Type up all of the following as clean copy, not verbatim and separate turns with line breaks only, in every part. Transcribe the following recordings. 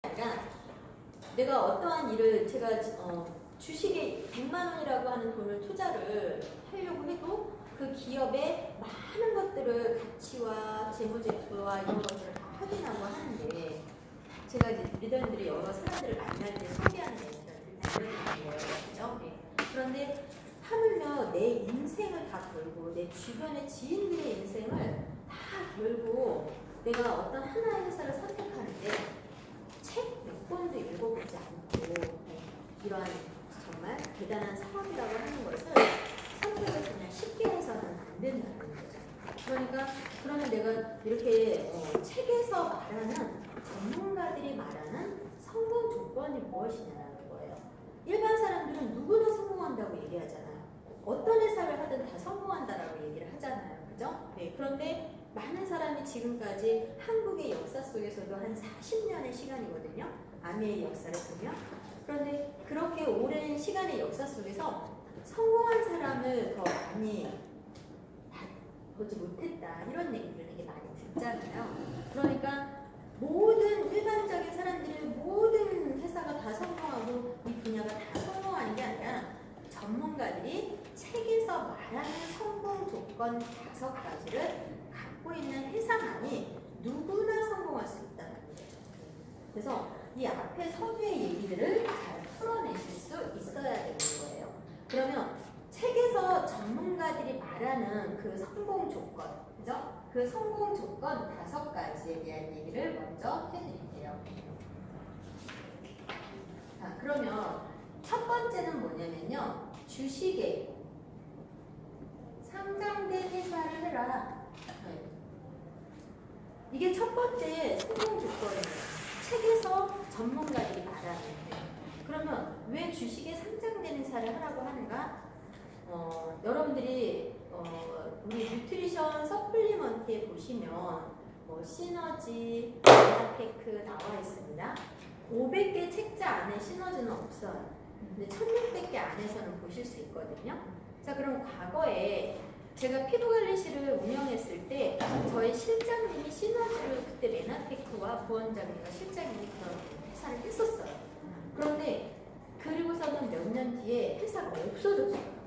아니라 내가 어떠한 일을 제가 주식에 100만 원이라고 하는 돈을 투자를 하려고 해도 그 기업의 많은 것들을 가치와 재무제표와 이런 것들을 다 확인하고 하는데 제가 이제 리더님들이 여러 사람들을 만날 때 소개하는 애들한테 알려드리는 거예요. 그죠? 네. 그런데 하물며 내 인생을 다 걸고 내 주변의 지인들의 인생을 다 걸고 내가 어떤 하나의 회사를 선택하는데 책 몇 권도 읽어보지 않고 이러한 정말 대단한 사업이라고 하는 것을 선택을 그냥 쉽게 해서는 안 된다는 거죠. 그러니까 그러면 내가 이렇게 책에서 말하는 전문가들이 말하는 성공 조건이 무엇이냐는 거예요. 일반 사람들은 누구나 성공한다고 얘기하잖아요. 어떤 회사를 하든 다 성공한다라고 얘기를 하잖아요. 그죠? 네, 그런데 많은 사람이 지금까지 한국의 역사 속에서도 한 40년의 시간이거든요. 아미의 역사를 보면. 그런데 그렇게 오랜 시간의 역사 속에서 성공한 사람을 더 많이 보지 못했다. 이런 얘기를 되게 많이 듣잖아요. 그러니까 모든 일반적인 사람들의 모든 회사가 다 성공하고 이 분야가 다 성공하는 게 아니라 전문가들이 책에서 말하는 성공 조건 5가지를 갖고 있는 회사만이 누구나 성공할 수 있다는 거죠. 그래서 이 앞에 서두의 얘기들을 잘 풀어내실 수 있어야 되는 거예요. 그러면 책에서 전문가들이 말하는 그 성공 조건, 그죠? 그 성공 조건 5가지에 대한 얘기를 먼저 해드릴게요. 자, 그러면 첫 번째는 뭐냐면요. 주식에 상장된 회사를 해라. 이게 첫 번째 성공 조건이에요. 책에서 전문가들이 말하는데 그러면 왜 주식에 상장된 회사를 하라고 하는가? 여러분들이 우리 뉴트리션 서플리먼트에 보시면 시너지, 아테크 나와 있습니다. 500개 책자 안에 시너지는 없어요. 근데 1600개 안에서는 보실 수 있거든요. 자, 그럼 과거에 제가 피부관리실을 운영했을 때 저희 실장님이 시너지를 그때 메나테크와 부원장님과 실장님이 그런 회사를 했었어요. 그런데 그리고서는 몇 년 뒤에 회사가 없어졌어요.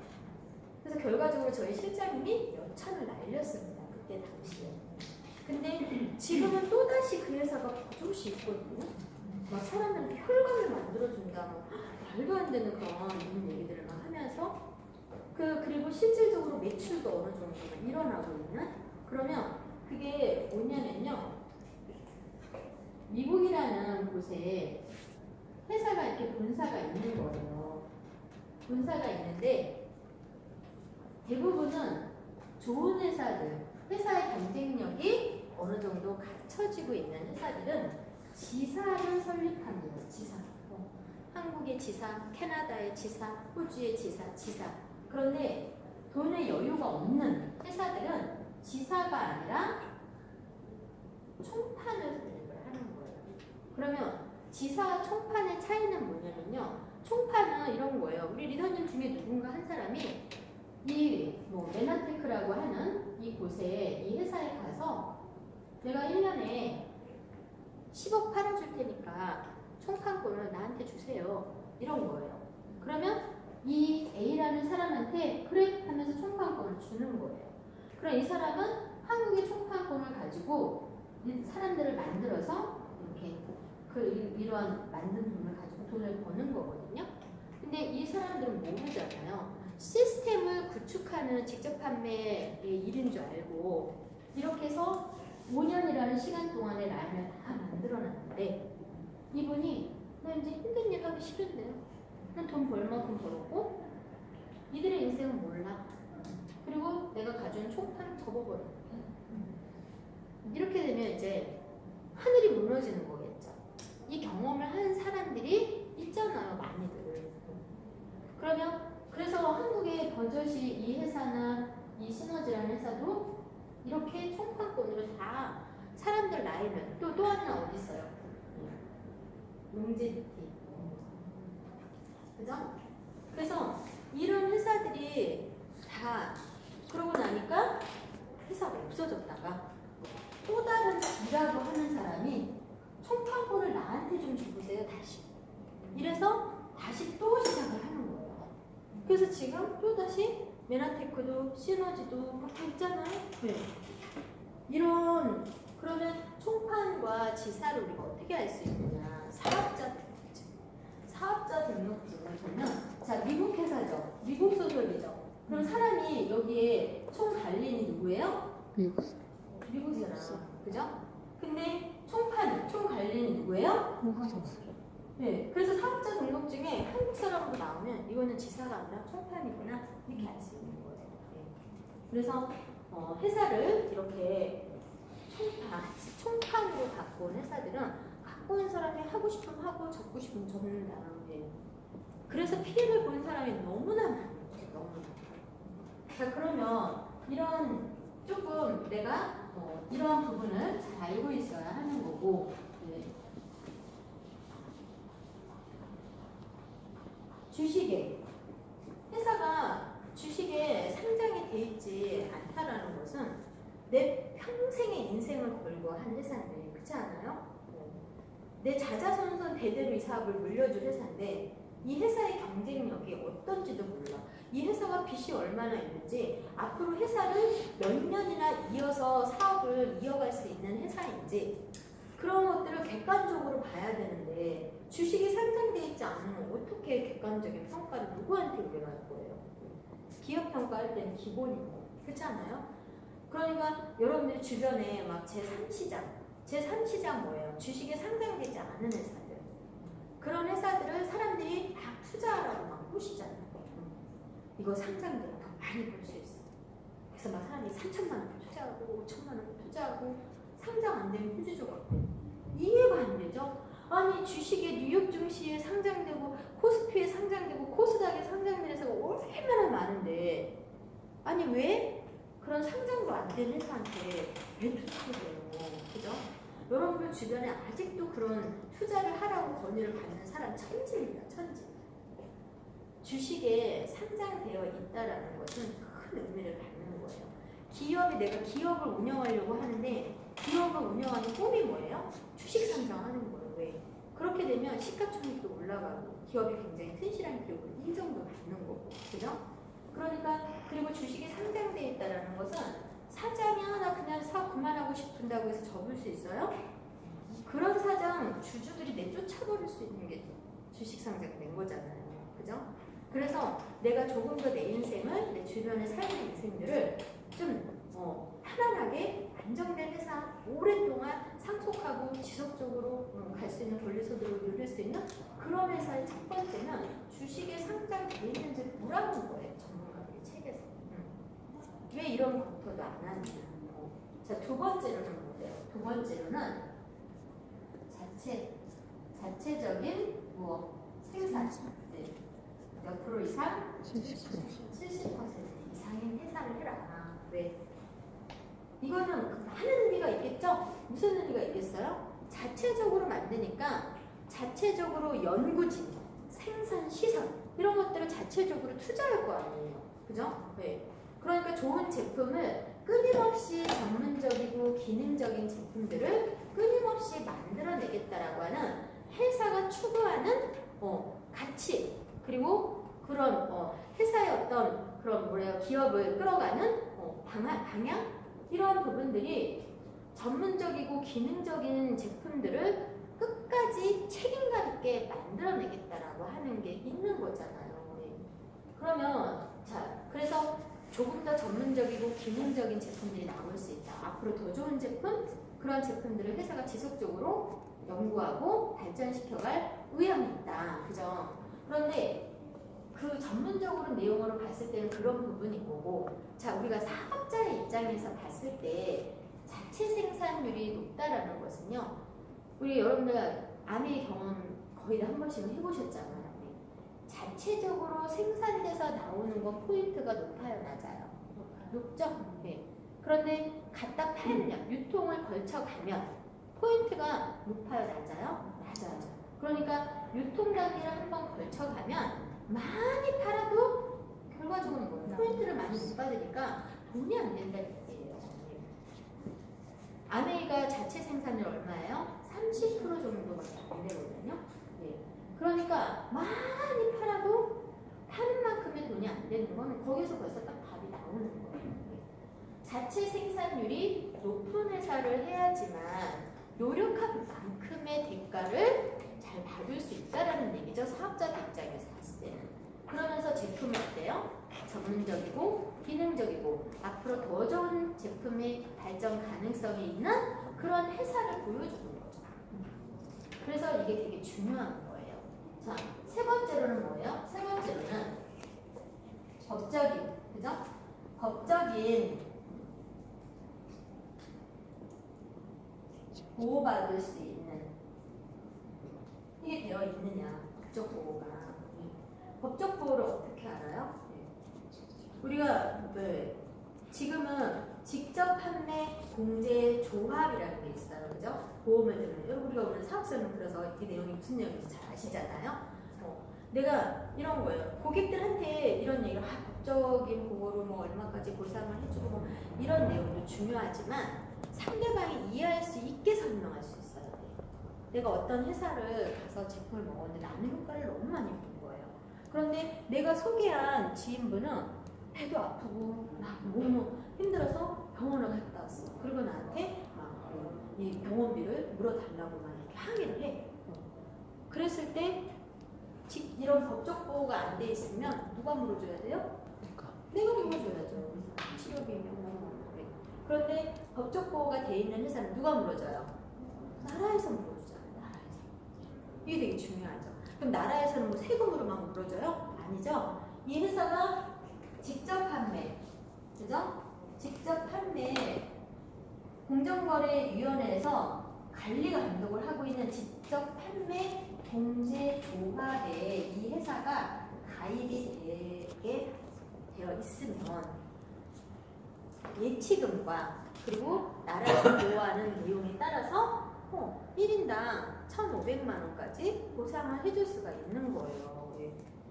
그래서 결과적으로 저희 실장님이 여천을 날렸습니다. 그때 당시에. 근데 지금은 또다시 그 회사가 버젓이 있거든요. 막 사람들한테 혈관을 만들어준다. 말도 안 되는 그런 얘기들을 막 하면서 그리고 실질적으로 매출도 어느 정도 일어나고 있는? 그러면 그게 뭐냐면요. 미국이라는 곳에 회사가 이렇게 본사가 있는 거예요. 본사가 있는데 대부분은 좋은 회사들, 회사의 경쟁력이 어느 정도 갖춰지고 있는 회사들은 지사를 설립합니다. 지사. 한국의 지사, 캐나다의 지사, 호주의 지사. 그런데 돈의 여유가 없는 회사들은 지사가 아니라 총판을 설립을 하는 거예요. 그러면 지사와 총판의 차이는 뭐냐면요. 총판은 이런 거예요. 우리 리더님 중에 누군가 한 사람이 이 메나테크라고 하는 이 곳에 이 회사에 가서 내가 1년에 10억 팔아줄 테니까 총판권을 나한테 주세요. 이런 거예요. 그러면 이 A라는 사람한테 그래 하면서 총판권을 주는 거예요. 그럼 이 사람은 한국의 총판권을 가지고 사람들을 만들어서 이렇게 이러한 만든 돈을 가지고 돈을 버는 거거든요. 근데 이 사람들은 모르잖아요. 시스템을 구축하는 직접 판매의 일인 줄 알고 이렇게 해서 5년이라는 시간 동안에 라인을 다 만들어놨는데 이분이 나 이제 힘든 일 하기 싫은데요. 난 돈 벌 만큼 벌었고 이들의 인생은 몰라. 그리고 내가 가진 총판을 접어버려. 이렇게 되면 이제 하늘이 무너지는 거겠죠. 이 경험을 한 사람들이 있잖아요. 많이들. 그러면 그래서 한국의 버젓이 이 회사나 이 시너지라는 회사도 이렇게 총판권으로 다 사람들 라인을 또 하나 어디 있어요? 롱제비티. 그죠? 그래서 이런 회사들이 다 그러고 나니까 회사가 없어졌다가 또 다른 B라고 하는 사람이 총판권을 나한테 나한테 좀 줘보세요 다시. 이래서 다시 또 시작을 하는 거예요. 그래서 지금 또 다시 메나테크도 시너지도 막 있잖아요. 네. 이런 그러면 총판과 지사를 우리가 어떻게 알 수 있느냐? 사업자 등록증. 사업자 등록증을 보면 자 미국 회사죠. 미국 소속이죠. 그럼 사람이 여기에 총 관리인이 누구예요? 미국 사람. 그죠? 근데 총 관리인이 누구예요? 네. 그래서 사업자 등록증에 한국 사람으로 나오면 이거는 지사가 아니라 총판이구나 이렇게 알 수 있는 거예요. 네. 그래서 회사를 이렇게 총판으로 갖고 온 회사들은 갖고 온 사람이 하고 싶으면 하고 접고 싶으면 접는다는 게 그래서 피해를 본 사람이 너무나 많아요. 너무나. 자 그러면 이런 조금 내가 이러한 부분을 잘 알고 있어야 하는 거고 네. 주식에 회사가 주식에 상장이 돼 있지 않다라는 것은 내 평생의 인생을 걸고 한 회사인데 그렇지 않아요? 내 자자손손 대대로 이 사업을 물려줄 회사인데 이 회사의 경쟁력이 어떤지도 몰라. 이 회사가 빚이 얼마나 있는지 앞으로 회사를 몇 년이나 이어서 사업을 이어갈 수 있는 회사인지 그런 것들을 객관적으로 봐야 되는데 주식이 상장되어 있지 않으면 어떻게 객관적인 평가를 누구한테 우리가 할 거예요? 기업 평가할 때는 기본이고 그렇지 않아요? 그러니까 여러분들 주변에 막 제3시장 뭐예요? 주식에 상장되지 않은 회사들 그런 회사들을 사람들이 막 투자하라고 막 보시잖아요. 이거 상장되면 더 많이 벌 수 있어. 그래서 막 사람이 3천만 원 투자하고 5천만 원 투자하고 상장 안 되면 휴지조각 이해가 안 되죠? 아니 주식이 뉴욕 증시에 상장되고 코스피에 상장되고 코스닥에 상장된 회사가 얼마나 많은데 아니 왜 그런 상장도 안 된 회사한테 왜 투자를 해요? 그죠? 여러분들 주변에 아직도 그런 투자를 하라고 권유를 받는 사람 천지입니다. 천지. 주식에 상장되어 있다라는 것은 큰 의미를 갖는 거예요. 기업이 내가 기업을 운영하려고 하는데 기업을 운영하는 꿈이 뭐예요? 주식 상장하는 거예요. 왜? 그렇게 되면 시가총액도 올라가고 기업이 굉장히 튼실한 기업으로 인정도 받는 거고, 그죠? 그러니까 그리고 주식이 상장되어 있다라는 것은 사장이 하나 그냥 사업 그만하고 싶은다고 해서 접을 수 있어요? 그런 사장 주주들이 내쫓아버릴 수 있는 게 주식 상장된 거잖아요. 그죠? 그래서 내가 조금 더 내 인생을 내 주변의 삶의 인생들을 좀 편안하게 안정된 회사 오랫동안 상속하고 지속적으로 갈 수 있는 권리소득을 누릴 수 있는 그런 회사의 첫 번째는 주식에 상장되어 있는지 보라는 거예요. 전문가들의 책에서. 왜 이런 검토도 안 하느냐. 자, 두 번째로는 뭐예요? 두 번째로는 자체적인 생산. 네. 몇 프로 이상? 70% 이상의 회사를 해라. 왜? 이거는 많은 의미가 있겠죠? 무슨 의미가 있겠어요? 자체적으로 만드니까 자체적으로 연구진, 생산, 시설 이런 것들을 자체적으로 투자할 거 아니에요. 그죠? 네. 그러니까 좋은 제품을 끊임없이 전문적이고 기능적인 제품들을 끊임없이 만들어내겠다라고 하는 회사가 추구하는 가치 그리고 그런 회사의 어떤 그런 기업을 끌어가는 방향 이런 부분들이 전문적이고 기능적인 제품들을 끝까지 책임감 있게 만들어내겠다라고 하는 게 있는 거잖아요. 네. 그러면 자 그래서 조금 더 전문적이고 기능적인 제품들이 나올 수 있다. 앞으로 더 좋은 제품 그런 제품들을 회사가 지속적으로 연구하고 발전시켜갈 의향이 있다. 그죠? 그런데 그 전문적으로 내용으로 봤을 때는 그런 부분인 거고 자 우리가 사업자의 입장에서 봤을 때 자체 생산률이 높다라는 것은요 우리 여러분들 아메 경험 거의 다 한 번씩은 해보셨잖아요. 자체적으로 생산돼서 나오는 건 포인트가 높아요 낮아요? 높죠? 네. 그런데 갖다 팔면 유통을 걸쳐가면 포인트가 높아요 낮아요? 낮아요. 그러니까 유통 단계를 한번 걸쳐가면 많이 팔아도 결과적으로 뭐예요? 포인트를 많이 못 받으니까 돈이 안 된다는 얘기예요. 아메이가 자체 생산율 얼마예요? 30% 정도밖에 안 되거든요. 예. 그러니까 많이 팔아도 파는 만큼의 돈이 안 되는 건 거기서 벌써 딱 답이 나오는 거예요. 예. 자체 생산률이 높은 회사를 해야지만 노력한 만큼의 대가를 잘 받을 수 있다라는 얘기죠. 사업자 입장에서 봤을 때는. 그러면서 제품이 어때요? 전문적이고 기능적이고 앞으로 더 좋은 제품의 발전 가능성이 있는 그런 회사를 보여주는 거죠. 그래서 이게 되게 중요한 거예요. 자, 세 번째로는 뭐예요? 세 번째로는 법적인, 그죠? 법적인 보호받을 수 있는 이게 되어 있느냐, 법적 보호가. 법적 보호를 어떻게 알아요? 우리가 지금은 직접 판매 공제 조합이라는 게 있어요, 그죠? 보험을 들으면 우리가 오늘 사업설명 들어서 이 내용이 무슨 내용인지 잘 아시잖아요. 내가 이런 거예요. 고객들한테 이런 얘기를 법적인 보호로 뭐 얼마까지 보상을 해주고 뭐 이런 내용도 중요하지만 상대방이 이해할 수 있게 설명할 수 있어야 돼요. 내가 어떤 회사를 가서 제품을 먹었는데 나는 효과를 너무 많이 본 거예요. 그런데 내가 소개한 지인분은 배도 아프고 막 너무 힘들어서 병원을 갔다 왔어. 그리고 나한테 막 이 병원비를 물어달라고 막 이렇게 항의를 해. 그랬을 때 이런 법적 보호가 안 돼 있으면 누가 물어줘야 돼요? 내가 물어줘야죠. 치료비면. 그런데 법적 보호가 돼 있는 회사는 누가 물어줘요? 나라에서 물어주잖아요. 나라에서. 이게 되게 중요하죠. 그럼 나라에서는 뭐 세금으로만 물어줘요? 아니죠. 이 회사가 직접 판매, 그죠? 직접 판매 공정거래위원회에서 관리가 감독을 하고 있는 직접 판매 공제조합에 이 회사가 가입이 되게 되어 있으면 예치금과 그리고 나라에서 보호하는 내용에 따라서 1인당 1,500만 원까지 보상을 해줄 수가 있는 거예요.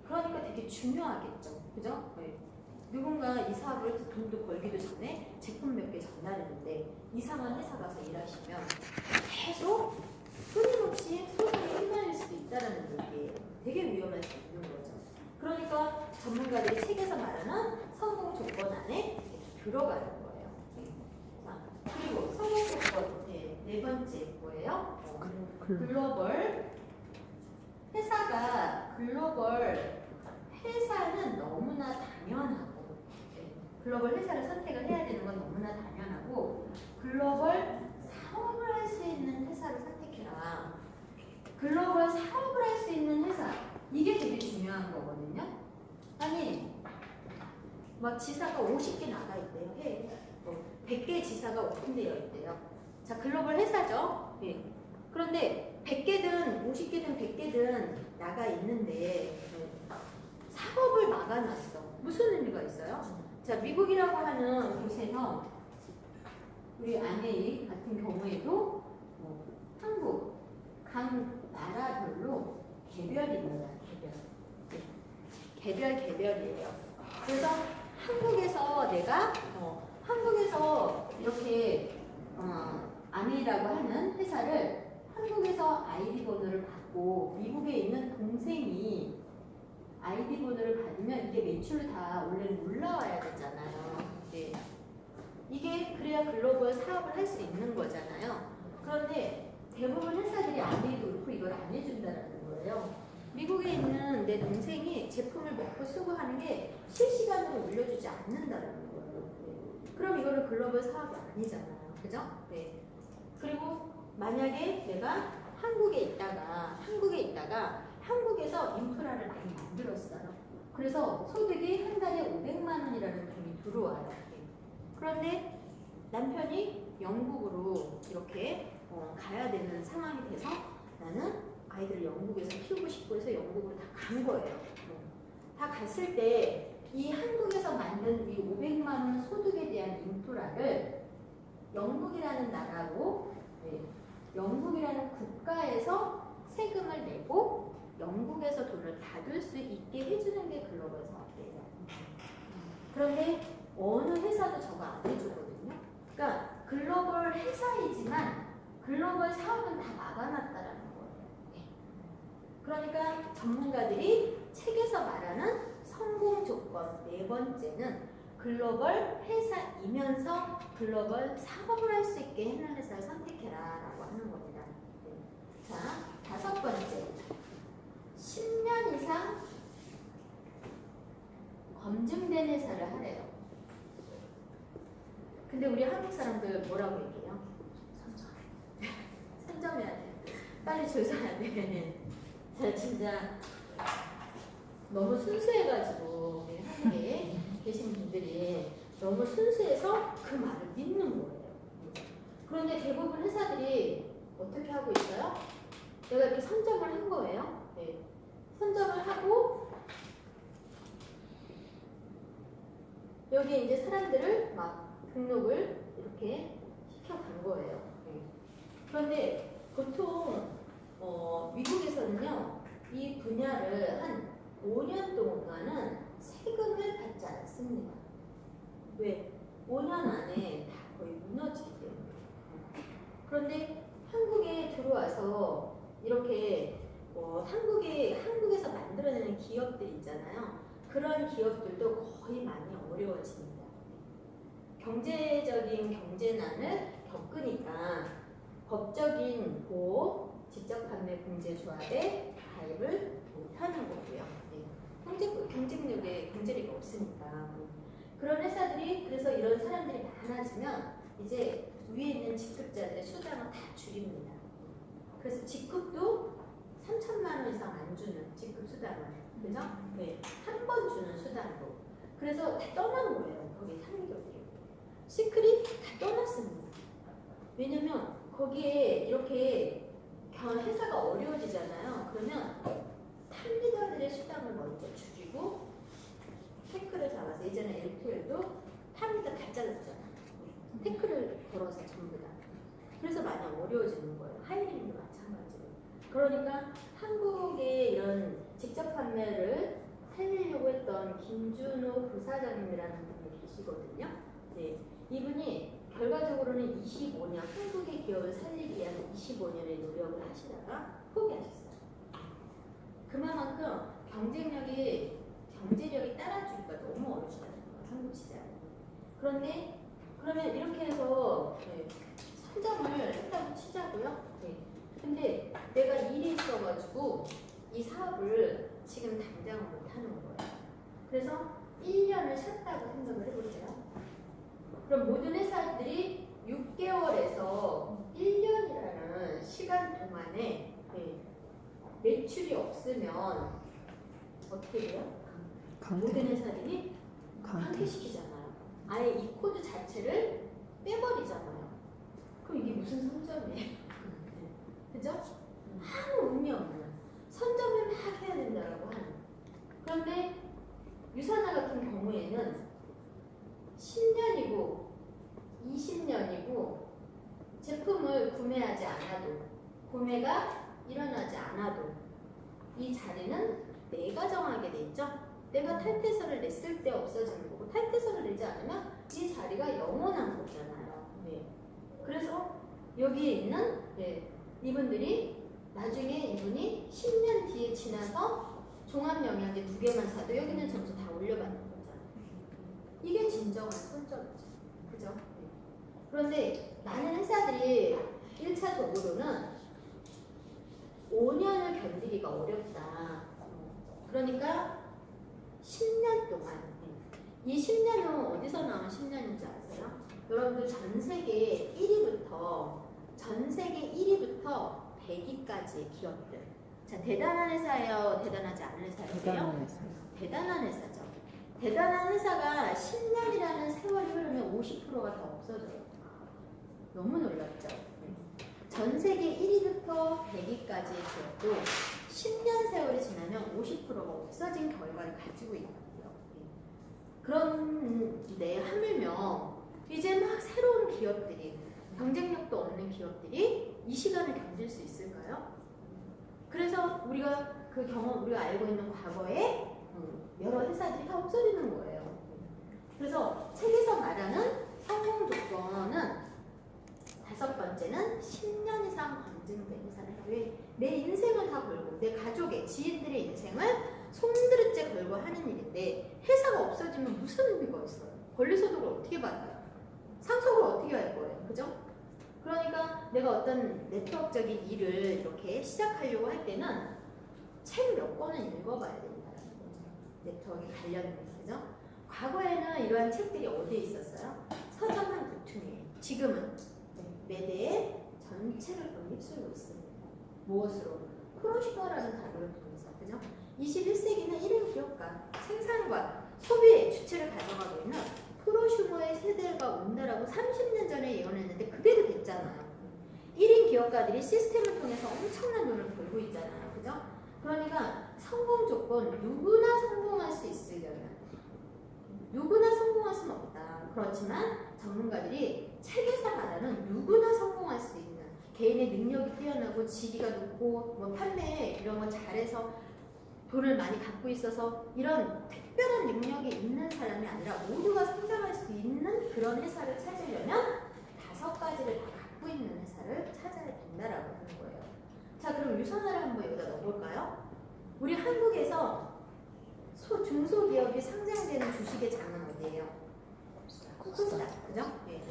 그러니까 되게 중요하겠죠. 그죠? 누군가 이 사업을 돈도 벌기도 전에 제품 몇 개 전달했는데 이상한 회사 가서 일하시면 계속 끊임없이 소송에 휘말릴 수도 있다는 얘기예요. 되게 위험할 수 있는 거죠. 그러니까 전문가들이 책에서 말하는 성공 조건 안에 들어가는 거예요. 자, 그리고 성공 조건 네 번째 뭐예요? 글로벌 회사가 글로벌 회사는 너무나 당연하고 글로벌 회사를 선택을 해야 되는 건 너무나 당연하고 글로벌 사업을 할 수 있는 회사를 선택해라. 글로벌 사업을 할 수 있는 회사 이게 되게 중요한 거거든요. 아니 막 지사가 50개 나가 있대요. 100개 지사가 오픈되어 있대요. 자, 글로벌 회사죠. 예. 그런데 100개든 50개든 100개든 나가 있는데 사업을 막아놨어. 무슨 의미가 있어요? 자, 미국이라고 하는 곳에서 우리 아메이 같은 경우에도 한국 각 나라별로 개별이 있는 개별이에요. 그래서 한국에서 내가 한국에서 이렇게 아메이라고 하는 회사를 한국에서 아이디 번호를 받고 미국에 있는 동생이 아이디 번호를 받으면 이게 매출 다 원래는 올라와야 되잖아요. 네. 이게 그래야 글로벌 사업을 할 수 있는 거잖아요. 그런데 대부분 회사들이 아메이도 그렇고 이걸 안 해준다는 거예요. 미국에 있는 내 동생이 제품을 먹고 쓰고 하는 게 실시간으로 올려주지 않는다는 거예요. 네. 그럼 이거는 글로벌 사업이 아니잖아요. 그죠? 네. 그리고 만약에 내가 한국에 있다가 한국에서 인프라를 많이 만들었어요. 그래서 소득이 한 달에 500만 원이라는 돈이 들어와요. 그런데 남편이 영국으로 이렇게 가야 되는 상황이 돼서 나는 아이들을 영국에서 키우고 싶고 해서 영국으로 다 간 거예요. 다 갔을 때 이 한국에서 만든 이 500만 원 소득에 대한 인프라를 영국이라는 나라로 영국이라는 국가에서 세금을 내고 영국에서 돈을 받을 수 있게 해주는 게 글로벌 사업이에요. 그런데 어느 회사도 저거 안 해주거든요. 그러니까 글로벌 회사이지만 글로벌 사업은 다 막아놨다라는 거예요. 네. 그러니까 전문가들이 책에서 말하는 성공 조건 네 번째는 글로벌 회사이면서 글로벌 사업을 할 수 있게 하는 회사를 선택해라 라고 하는 겁니다. 네. 자, 다섯 번째 10년 이상 검증된 회사를 하래요. 근데 우리 한국 사람들 뭐라고 얘기해요? 선점해야 돼. 빨리 줄 서야 돼. 자, 진짜 너무 순수해가지고 우리 한국에 계신 분들이 너무 순수해서 그 말을 믿는 거예요. 그런데 대부분 회사들이 어떻게 하고 있어요? 내가 이렇게 선점을 한 거예요. 네. 선점을 하고 여기에 이제 사람들을 막 등록을 이렇게 시켜간 거예요. 네. 그런데 보통 미국에서는요 이 분야를 한 5년 동안은 세금을 받지 않습니다. 왜? 5년 안에 다 거의 무너지기 때문에. 그런데 한국에 들어와서 이렇게 한국에서 만들어내는 기업들 있잖아요. 그런 기업들도 거의 많이 어려워집니다. 경제적인 경제난을 겪으니까 법적인 보호, 직접 판매 공제조합에 가입을 못하는 거고요. 네. 경쟁력이 없으니까. 그런 회사들이 그래서 이런 사람들이 많아지면 이제 위에 있는 직급자들의 수당을 다 줄입니다. 그래서 직급도 3천만 원 이상 안 주는 직급 수당을, 그죠? 네. 한 번 주는 수당으로. 그래서 다 떠난 거예요. 거기 상기업들이. 시크릿 다 떠났습니다. 왜냐면 거기에 이렇게 회사가 어려워지잖아요. 그러면 탑리더들의 수당을 먼저 줄이고 태클을 잡아서 예전에 LTL도 탑리더 다 잘랐잖아요. 태클을 걸어서 전부 다. 그래서 많이 어려워지는 거예요. 하이링도 마찬가지로. 그러니까 한국의 이런 직접 판매를 살리려고 했던 김준호 부사장님이라는 분이 계시거든요. 네. 이분이 결과적으로는 25년 한국의 기업을 살리기 위한 25년의 노력을 하시다가 포기하셨어요. 그만큼 경제력이 따라주기가 너무 어렵다는 거예요. 한국 시장에. 그런데 그러면 이렇게 해서 선점을 했다고 치자고요. 네. 근데 내가 일이 있어가지고 이 사업을 지금 당장은 못하는 거예요. 그래서 1년을 쉬었다고 생각을 해보세요. 그럼 모든 회사들이 6개월에서 1년이라는 시간 동안에 매출이 없으면 어떻게 돼요? 모든 회사들이 강퇴시키잖아요. 아예 이 코드 자체를 빼버리잖아요. 그럼 이게 무슨 선점이에요? 그죠? 아무 의미 없는 선점을 막 해야 된다고 하는. 그런데 유산화 같은 경우에는 10년이고 20년이고 제품을 구매하지 않아도, 구매가 일어나지 않아도 이 자리는 내가 정하게 돼 있죠. 내가 탈퇴서를 냈을 때 없어지는 거고, 탈퇴서를 내지 않으면 이 자리가 영원한 거잖아요. 네. 그래서 여기에 있는 이분들이 나중에 이분이 10년 뒤에 지나서 종합영양제 2개만 사도 여기 있는 점수 다 올려받는 거잖아요. 이게 진정한 선점이죠. 그죠? 그런데 많은 회사들이 1차적으로는 5년을 견디기가 어렵다. 그러니까 10년 동안, 이 10년은 어디서 나온 10년인지 아세요? 여러분들 전 세계 1위부터 100위까지 기업들. 자, 대단한 회사예요? 대단하지 않은 회사예요? 대단한 회사죠. 대단한 회사가 10년이라는 세월이 흐르면 50%가 더 없어져요. 너무 놀랍죠? 전 세계 1위부터 100위까지의 기업도 10년 세월이 지나면 50%가 없어진 결과를 가지고 있거든요. 그런데 하물며 이제 막 새로운 기업들이, 경쟁력도 없는 기업들이 이 시간을 견딜 수 있을까요? 그래서 우리가 우리가 알고 있는 과거에 여러 회사들이 다 없어지는 거예요. 그래서 책에서 말하는 성공 조건은 다섯 번째는 10년 이상 검증된 회사를 왜 내 인생을 다 걸고 내 가족의 지인들의 인생을 손들었째 걸고 하는 일인데 회사가 없어지면 무슨 의미가 있어요? 권리소득을 어떻게 받아요? 상속을 어떻게 할 거예요? 그죠? 그러니까 내가 어떤 네트워크적인 일을 이렇게 시작하려고 할 때는 책 몇 권은 읽어봐야 된다는 거죠. 네트워크에 관련된 거죠. 과거에는 이러한 책들이 어디에 있었어요? 서점 한 두 퉁에. 지금은 매대에 전체를 거의 휩쓸고 있습니다. 무엇으로? 프로슈거라는 단어를 통해서. 그죠? 21세기는 1인 기업가, 생산과 소비의 주체를 가져가고 있는 프로슈머의 세대가 온다라고 30년 전에 예언했는데 그대로 됐잖아요. 1인 기업가들이 시스템을 통해서 엄청난 돈을 벌고 있잖아요. 그죠? 그러니까 성공 조건 누구나 성공할 수 있으려면 누구나 성공할 수는 없다. 그렇지만 전문가들이 책에서 말하는 누구나 성공할 수 있는 개인의 능력이 뛰어나고 지위가 높고 뭐 판매 이런 거 잘해서 돈을 많이 갖고 있어서 이런 특별한 능력이 있는 사람이 아니라 모두가 성장할 수 있는 그런 회사를 찾으려면 5가지를 다 갖고 있는 회사를 찾아야 된다라고 하는 거예요. 자, 그럼 유선화를 한번 여기다 넣어볼까요? 우리 한국에서 중소기업이 상장되는 주식의 장은 어디예요? 코스닥, 그죠? 네.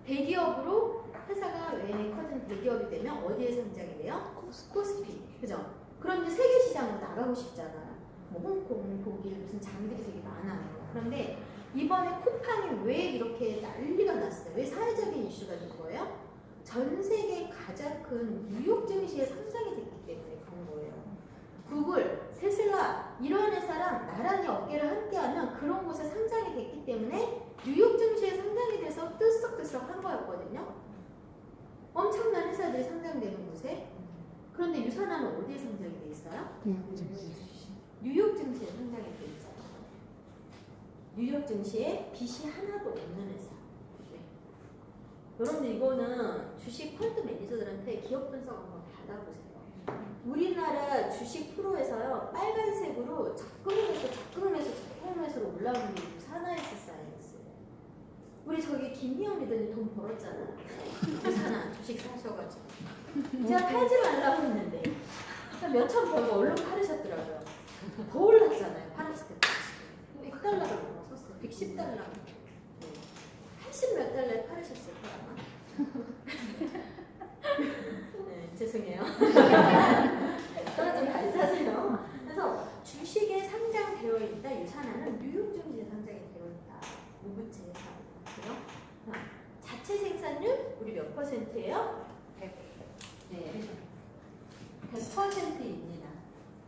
대기업으로 회사가 왜 커진 대기업이 되면 어디에 상장이 돼요? 코스피, 그죠? 그럼 이제 세계 시장으로 나가고 싶잖아요. 뭐 홍콩, 독일 무슨 장들이 되게 많아요. 그런데 이번에 쿠팡이 왜 이렇게 난리가 났어요? 왜 사회적인 이슈가 된 거예요? 전 세계 가장 큰 뉴욕 증시에 상장이 됐기 때문에 그런 거예요. 구글, 테슬라 이런 회사랑 나란히 어깨를 함께하면 그런 곳에 상장이 됐기 때문에 뉴욕 증시에 상장이 돼서 뜨썩뜨썩 한 거였거든요. 엄청난 회사들이 상장되는 곳에. 그런데 유선화는 어디에 상장이 돼 있어요? 뉴욕 증시에 상장이 돼 있잖아요. 뉴욕 증시에 빚이 하나도 없는 회사. 네. 여러분들 이거는 주식 펀드 매니저들한테 기업 분석 한번 받아보세요. 우리나라 주식 프로에서요 빨간색으로 적금에서 올라오는 게 유산화에서 쌓여있어요. 우리 저기 김희영 리더님 돈 벌었잖아요. 유산화 주식 사셔가지고 제가 팔지 말라고 했는데 몇천 벌고 얼른 팔으셨더라고요. 더 올랐잖아요. 팔았을 때 100달러가 넘어섰어요. 110달러 80 몇 달러에 팔으셨을 거야 아마. 네, 죄송해요. 떨어지면 안 사세요. 그래서 주식에 상장되어 있다 유산화는 뉴욕 증시에 상장이 되어 있다. 무부채 회사입니다. 자체 생산률 우리 몇 %예요? 100. 네, 100%입니다.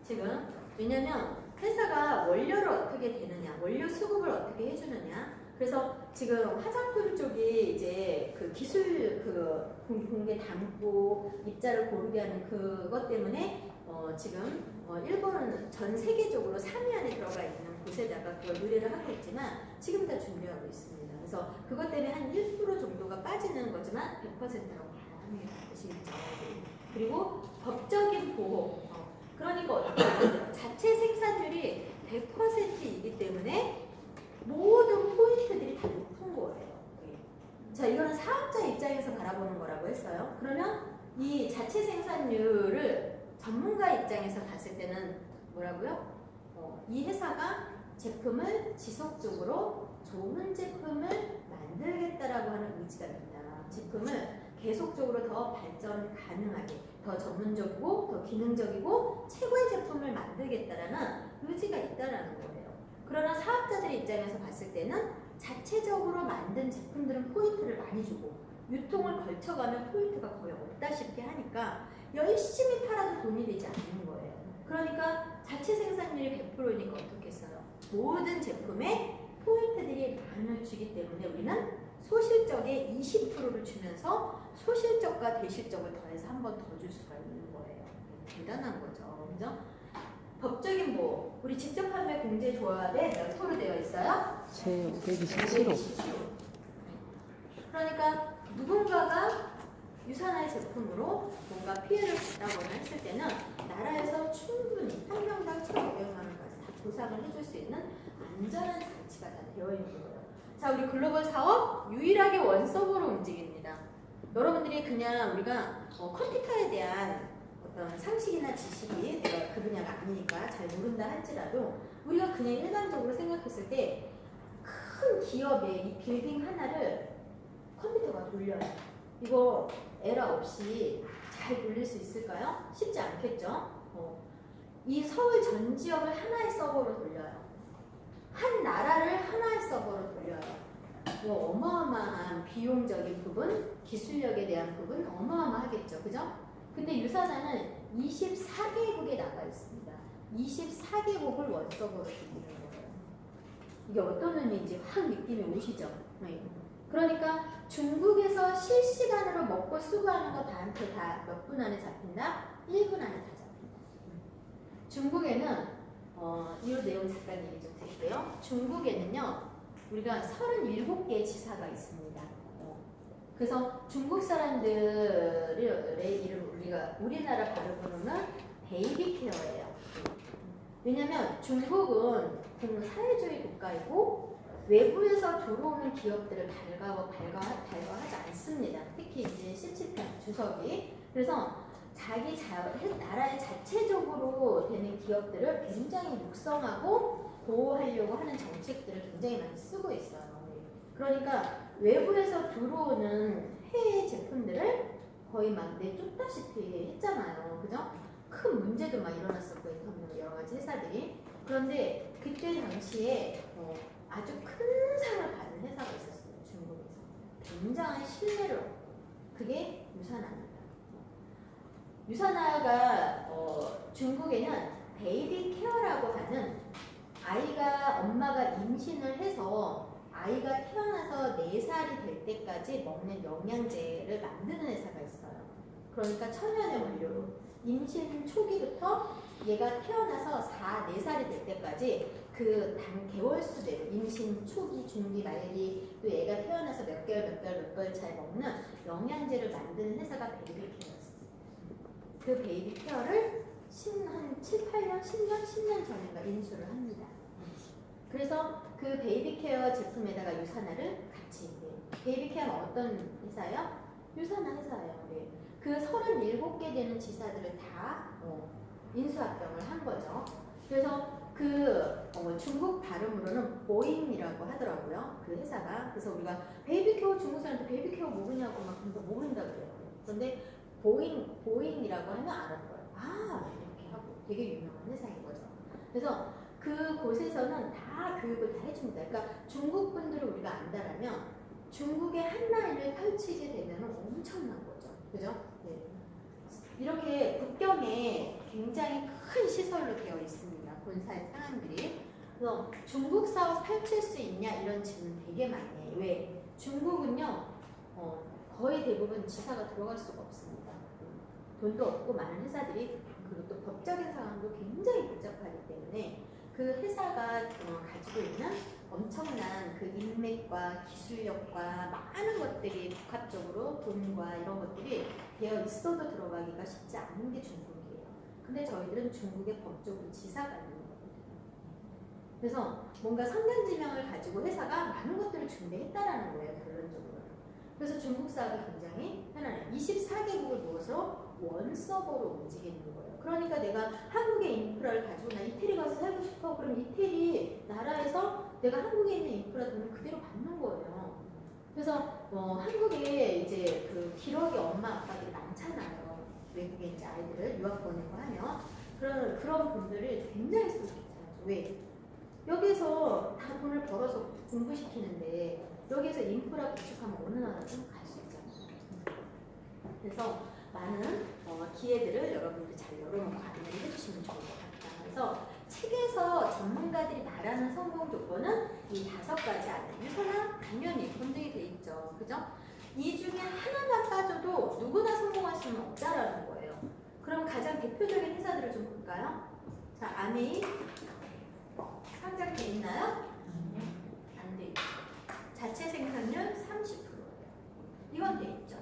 지금 왜냐면 회사가 원료를 어떻게 되느냐, 원료 수급을 어떻게 해주느냐. 그래서 지금 화장품 쪽이 이제 그 기술 그 공개 담고 입자를 고르게 하는 그것 때문에 지금 일본은 전 세계적으로 3위 안에 들어가 있는 곳에다가 그걸 의뢰를 하고 있지만 지금 다 준비하고 있습니다. 그래서 그것 때문에 한 1% 정도가 빠지는 거지만 100%라고 봐야 합니다. 아시겠죠? 그리고 법적인 보호. 그러니까 어떻게 보세요? 자체 생산률이 100%이기 때문에 모든 포인트들이 다 높은 거예요. 자, 이거는 사업자 입장에서 바라보는 거라고 했어요. 그러면 이 자체 생산률을 전문가 입장에서 봤을 때는 뭐라고요? 이 회사가 제품을 지속적으로 좋은 제품을 만들겠다라고 하는 의지가 있다. 제품을 계속적으로 더 발전 가능하게, 더 전문적이고 더 기능적이고 최고의 제품을 만들겠다라는 의지가 있다라는 거예요. 그러나 사업자들의 입장에서 봤을 때는 자체적으로 만든 제품들은 포인트를 많이 주고 유통을 걸쳐가면 포인트가 거의 없다시피 하니까 열심히 팔아도 돈이 되지 않는 거예요. 그러니까 자체 생산률이 100%니까 어떻게 써요? 모든 제품에 포인트들이 많을 주기 때문에 우리는 소실적의 20%를 주면서 소실적과 대실적을 더해서 한 번 더 줄 수가 있는 거예요. 대단한 거죠. 그죠? 법적인 보호. 우리 직접 판매 공제 조합에 몇 호로 되어 있어요? 제527호. 그러니까 누군가가 유산화의 제품으로 뭔가 피해를 받다거나 했을 때는 나라에서 충분히 한 명당 1,500만 원까지 다 보상을 해줄 수 있는 안전한 장치가 다 되어 있는 거예요. 자, 우리 글로벌 사업 유일하게 원서버로 움직입니다. 여러분들이 그냥 우리가 컴퓨터에 대한 어떤 상식이나 지식이 내가 그 분야가 아니니까 잘 모른다 할지라도 우리가 그냥 일반적으로 생각했을 때 큰 기업의 이 빌딩 하나를 컴퓨터가 돌려요. 이거 에러 없이 잘 돌릴 수 있을까요? 쉽지 않겠죠? 이 서울 전 지역을 하나의 서버로 돌려요. 한 나라를 하나의 서버로 돌려요. 뭐 어마어마한 비용적인 부분, 기술력에 대한 부분 어마어마하겠죠. 그죠? 근데 유사나는 24개국에 나가 있습니다. 24개국을 원서버로 돌리는 거예요. 이게 어떤 의미인지 확 느낌이 오시죠? 네. 그러니까 중국에서 실시간으로 먹고 쓰고 하는 거 나한테 다 몇 분 안에 잡힌다? 1분 안에 다 잡힌다. 중국에는 이 내용 잠깐 얘기 좀 드릴게요. 중국에는요, 우리가 37개의 지사가 있습니다. 그래서 중국 사람들의 이름 우리나라 발음으로는 베이비 케어예요. 왜냐면 중국은 사회주의 국가이고 외부에서 들어오는 기업들을 발과하지 않습니다. 특히 이제 17편 주석이. 그래서 자기 나라의 자체적으로 되는 기업들을 굉장히 육성하고 보호하려고 하는 정책들을 굉장히 많이 쓰고 있어요. 그러니까 외부에서 들어오는 해외 제품들을 거의 막 내쫓다시피 했잖아요. 그죠? 큰 문제도 막 일어났었고, 여러 가지 회사들이. 그런데 그때 당시에 아주 큰 상을 받은 회사가 있었어요. 중국에서. 굉장한 신뢰를 얻고. 그게 유산화입니다. 유산화가 중국에는 베이비 케어라고 하는 엄마가 임신을 해서 아이가 태어나서 4살이 될 때까지 먹는 영양제를 만드는 회사가 있어요. 그러니까 천연의 원료로 임신 초기부터 얘가 태어나서 4살이 될 때까지 그 개월수대로 임신 초기, 중기, 말기 또 얘가 태어나서 몇 개월 차에 먹는 영양제를 만드는 회사가 베이비케어였어요. 그 베이비케어를 한 7, 8년, 10년 전인가 인수를 합니다. 그래서 그 베이비케어 제품에다가 유산화를 같이 베이비케어는 어떤 회사예요? 유산화 회사예요. 네. 그 37개 되는 지사들을 다 인수합병을 한 거죠. 그래서 중국 발음으로는 보잉이라고 하더라고요. 그 회사가. 그래서 우리가 베이비케어 중국 사람한테 베이비케어 모르냐고 막 모른다 그래요. 그런데 보잉이라고 하면 알을 거예요. 아, 이렇게 하고 되게 유명한 회사인 거죠. 그래서 그곳에서는 다 교육을 다 해줍니다. 그러니까 중국 분들을 우리가 안다라면 중국의 한라인을 펼치게 되면 엄청난 거죠. 그죠? 네. 이렇게 국경에 굉장히 큰 시설로 되어 있습니다. 본사의 상황들이. 그래서 중국 사업 펼칠 수 있냐 이런 질문 되게 많이 해요. 왜? 중국은요 거의 대부분 지사가 들어갈 수가 없습니다. 돈도 없고 많은 회사들이 그리고 또 법적인 상황도 굉장히 복잡하기 때문에 그 회사가 가지고 있는 엄청난 그 인맥과 기술력과 많은 것들이 복합적으로 돈과 이런 것들이 되어 있어도 들어가기가 쉽지 않은 게 중국이에요. 근데 저희들은 중국의 법적으로 지사가 있는 거거든요. 그래서 뭔가 성견지명을 가지고 회사가 많은 것들을 준비했다라는 거예요, 결론적으로. 그래서 중국 사업이 굉장히 편안해요. 24개국을 모아서 원 서버로 움직이는 거예요. 그러니까 내가 한국의 인프라를 가지고 나 이태리 가서 살고 싶어. 그럼 이태리 나라에서 내가 한국에 있는 인프라 돈을 그대로 받는 거예요. 그래서 한국에 이제 그 기러기 엄마 아빠들이 많잖아요. 외국에 이제 아이들을 유학 보내고 하면 그런 분들이 굉장히 쓰고 괜찮죠. 왜? 여기서 다 돈을 벌어서 공부시키는데 여기서 인프라 구축하면 어느 나라든 갈 수 있잖아요. 그래서 많은 기회들을 여러분들이 잘 열어놓고 안내를 해주시면 좋을 것 같다. 그래서 책에서 전문가들이 말하는 성공 조건은 이 5가지 안에 유산화 당연히 검증이 돼 있죠. 그죠? 이 중에 하나만 빠져도 누구나 성공할 수는 없다라는 거예요. 그럼 가장 대표적인 회사들을 좀 볼까요? 자, 아메이 상장돼 있나요? 안 돼 있죠. 자체 생산률 30%예요. 이건 돼 있죠.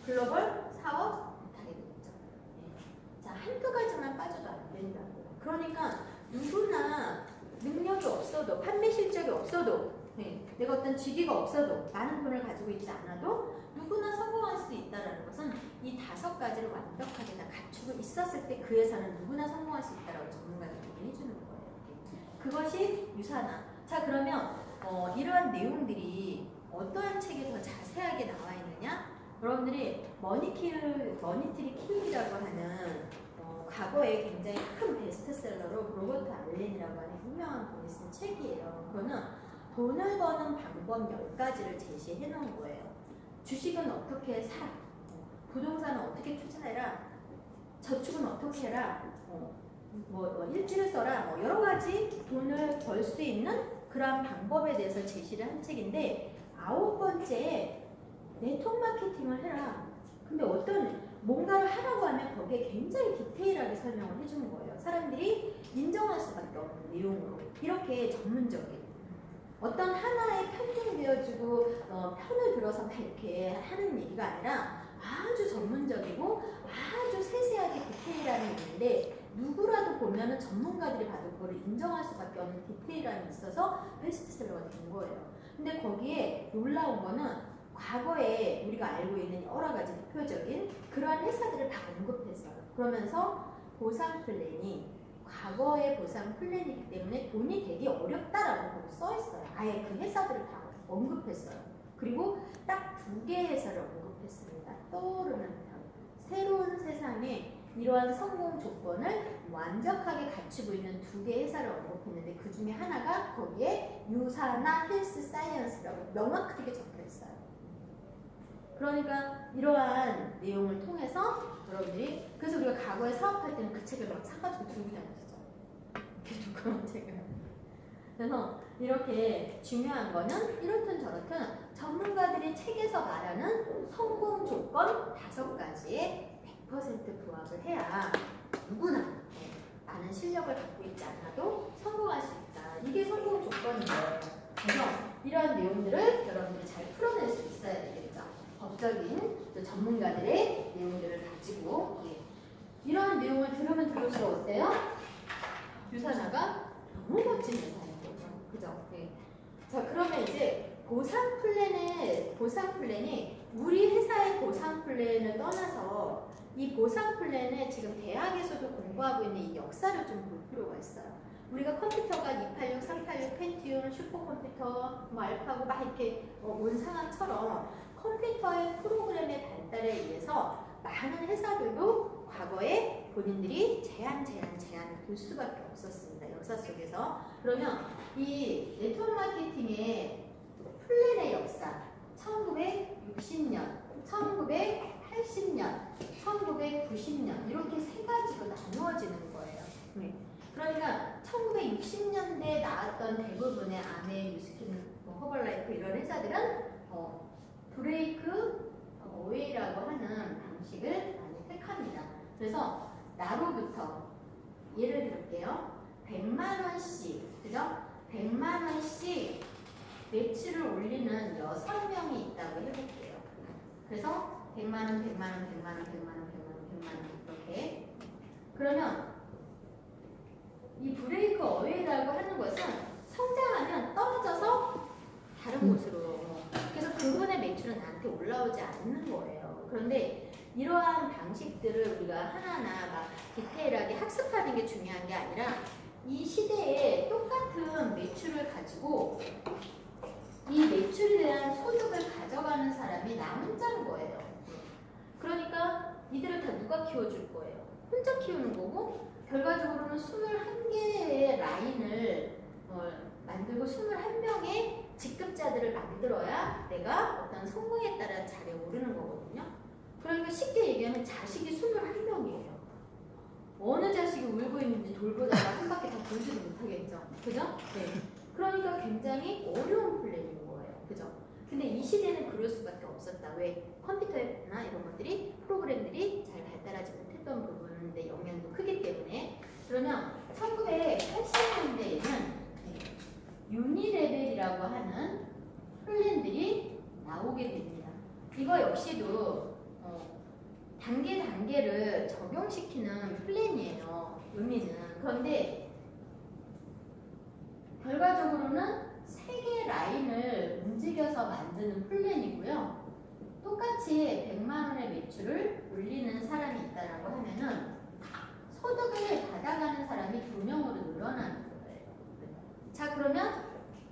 글로벌 사업 못하게 돼 있죠. 자, 한두 가지만 빠져도 안 된다고요. 그러니까 누구나 능력이 없어도 판매 실적이 없어도 네. 내가 어떤 직위가 없어도 많은 돈을 가지고 있지 않아도 누구나 성공할 수 있다는 것은 이 5가지를 완벽하게 다 갖추고 있었을 때 그 회사는 누구나 성공할 수 있다라고 전문가들이 얘기해주는 거예요. 그것이 유산화. 자, 그러면 이러한 내용들이 어떠한 책에 더 자세하게 나와 있느냐? 여러분들이 머니트리 킬이라고 하는 과거에 굉장히 큰 베스트셀러로 로버트 알렌이라고 하는 유명한 분이 쓴 책이에요. 그거는 돈을 버는 방법 10가지를 제시해 놓은 거예요. 주식은 어떻게 사? 부동산은 어떻게 투자해라? 저축은 어떻게 해라? 일지를 써라? 여러 가지 돈을 벌 수 있는 그러한 방법에 대해서 제시를 한 책인데 9번째에 네트워크 마케팅을 해라. 근데 뭔가를 하라고 하면 거기에 굉장히 디테일하게 설명을 해주는 거예요. 사람들이 인정할 수밖에 없는 내용으로 이렇게 전문적인 어떤 하나에 편중되어지고 편을 들어서 막 이렇게 하는 얘기가 아니라 아주 전문적이고 아주 세세하게 디테일한 얘기인데 누구라도 보면은 전문가들이 봐도 그걸 인정할 수밖에 없는 디테일함이 있어서 베스트셀러가 된 거예요. 근데 거기에 놀라운 거는 과거에 우리가 알고 있는 여러 가지 대표적인 그러한 회사들을 다 언급했어요. 그러면서 보상 플랜이 과거의 보상 플랜이기 때문에 돈이 되기 어렵다라고 써 있어요. 아예 그 회사들을 다 언급했어요. 그리고 딱 2개의 회사를 언급했습니다. 떠오르는 새로운 세상에 이러한 성공 조건을 완벽하게 갖추고 있는 2개의 회사를 언급했는데 그 중에 하나가 거기에 유사나 헬스 사이언스라고 명확하게 적혀 있어요. 그러니까 이러한 내용을 통해서 여러분들이 그래서 우리가 과거에 사업할 때는 그 책을 막 사가지고 들고 다녔었죠. 그런 책을. 그래서 이렇게 중요한 거는 이렇든 저렇든 전문가들이 책에서 말하는 성공 조건 5가지에 100% 부합을 해야 누구나 많은 실력을 갖고 있지 않아도 성공할 수 있다. 이게 성공 조건이에요. 그래서 이러한 내용들을 여러분들이 잘 풀어낼 수 있어야 되겠죠. 법적인 전문가들의 내용들을 가지고 이러한 내용을 들으면 들을수록 어때요? 유산화가 너무 멋진 회사인 거죠. 그죠? 네. 자, 그러면 이제 보상 플랜이 우리 회사의 보상 플랜을 떠나서 이 보상 플랜을 지금 대학에서도 공부하고 있는 이 역사를 좀 볼 필요가 있어요. 우리가 컴퓨터가 286, 386, 펜티움, 슈퍼컴퓨터, 알파고 막 이렇게 온 상황처럼 컴퓨터의 프로그램의 발달에 의해서 많은 회사들도 과거에 본인들이 제한을 둘 수밖에 없었습니다. 역사 속에서. 그러면 이 네트워크 마케팅의 플랜의 역사 1960년, 1980년, 1990년 이렇게 3가지로 나누어지는 거예요. 그러니까 1960년대에 나왔던 대부분의 아메, 뉴스킨, 허벌라이프 이런 회사들은 브레이크 어웨이라고 하는 방식을 많이 택합니다. 그래서 나로부터 예를 들게요. 100만 원씩, 그죠? 100만 원씩 매출을 올리는 6명이 있다고 해볼게요. 그래서 100만 원, 100만 원, 100만 원, 100만 원, 100만 원, 100만 원 이렇게. 그러면 이 브레이크 어웨이라고 하는 것은 성장하면 떨어져서 다른 곳으로. 그래서 그분의 매출은 나한테 올라오지 않는 거예요. 그런데 이러한 방식들을 우리가 하나하나 막 디테일하게 학습하는 게 중요한 게 아니라 이 시대에 똑같은 매출을 가지고 이 매출에 대한 소득을 가져가는 사람이 나 혼자인 거예요. 그러니까 이들을 다 누가 키워줄 거예요? 혼자 키우는 거고 결과적으로는 21개의 라인을 만들고 21명의 직급자들을 만들어야 내가 어떤 성공에 따라 자리에 오르는 거거든요. 그러니까 쉽게 얘기하면 자식이 21명이에요. 어느 자식이 울고 있는지 돌보다가 한 바퀴 다 돌지도 못하겠죠. 그죠? 네. 그러니까 굉장히 어려운 플랜인 거예요. 그죠? 근데 이 시대는 그럴 수밖에 없었다. 왜? 컴퓨터나 이런 것들이 프로그램들이 잘 발달하지 못했던 부분인데 영향도 크기 때문에. 그러면 1980년대에는 유니레벨이라고 하는 플랜들이 나오게 됩니다. 이거 역시도 단계를 적용시키는 플랜이에요. 의미는. 그런데 결과적으로는 3개의 라인을
움직여서 만드는 플랜이고요. 똑같이 100만 원의 매출을 올리는 사람이 있다라고 하면은 소득을 받아가는 사람이 2명으로 늘어나는 거예요. 자, 그러면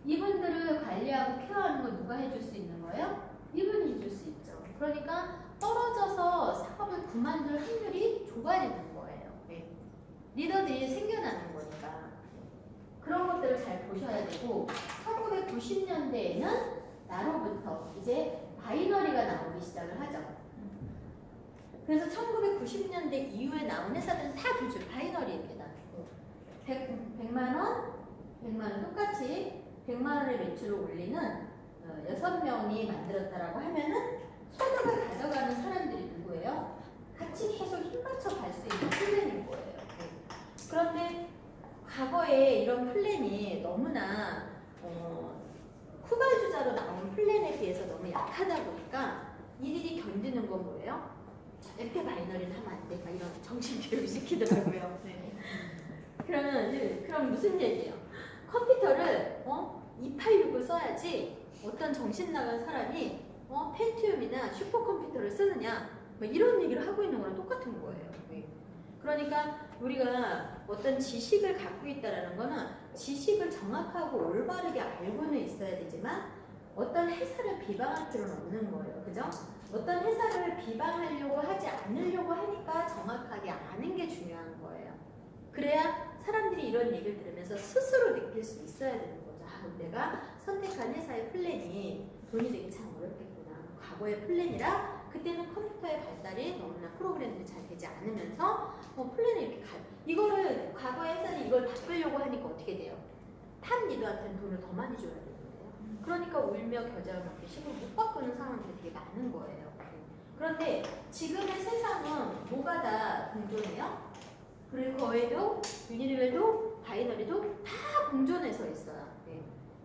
이분들을 관리하고 케어하는 거 누가 해줄 수 있는 거예요? 이분이 해줄 수 있죠. 그러니까 떨어져서 사업을 그만둘 확률이 좁아지는 거예요. 리더들이 생겨나는 거니까. 그런 것들을 잘 보셔야 되고, 1990년대에는 나로부터 이제 바이너리가 나오기 시작을 하죠.
그래서 1990년대 이후에 나온 회사들은 다 두 줄 바이너리입니다. 100만 원, 100만 원 똑같이 100만 원의 매출을 올리는 6명이 만들었다라고 하면은 소득을 가져가는 사람들이 누구예요? 같이 계속 힘받쳐 갈 수 있는 플랜인 거예요. 그런데 과거에 이런 플랜이 너무나 후발주자로 나온 플랜에 비해서 너무 약하다 보니까 이들이 견디는 건 뭐예요? 절대 바이너리는 하면 안 돼. 막 이런 정신교육 시키더라고요. 네. 그럼 무슨 얘기예요? 컴퓨터를 286을 써야지 어떤 정신 나간 사람이 펜티움이나 슈퍼컴퓨터를 쓰느냐 뭐 이런 얘기를 하고 있는 거랑 똑같은 거예요. 그러니까 우리가 어떤 지식을 갖고 있다는 거는 지식을 정확하고 올바르게 알고는 있어야 되지만 어떤 회사를 비방할 필요는 없는 거예요. 그죠? 어떤 회사를 비방하려고 하지 않으려고 하니까 정확하게 아는 게 중요한 거예요. 그래야 사람들이 이런 얘기를 들으면서 스스로 느낄 수 있어야 되는 거죠. 아, 내가 선택한 회사의 플랜이 돈이 되기 참 어렵겠구나. 과거의 플랜이라 그때는 컴퓨터의 발달이 너무나 프로그램들이 잘 되지 않으면서 플랜을 이렇게 이거를 과거의 회사는 이걸 바꾸려고 하니까 어떻게 돼요? 탑 리더한테는 돈을 더 많이 줘야 되는데요. 그러니까 울며 겨자먹기 식으로 못 바꾸는 상황들이 되게 많은 거예요. 그런데 지금의 세상은 뭐가 다 공존해요? 그리고 거에도 유니리벨도 바이너리도 다 공존해서 있어요.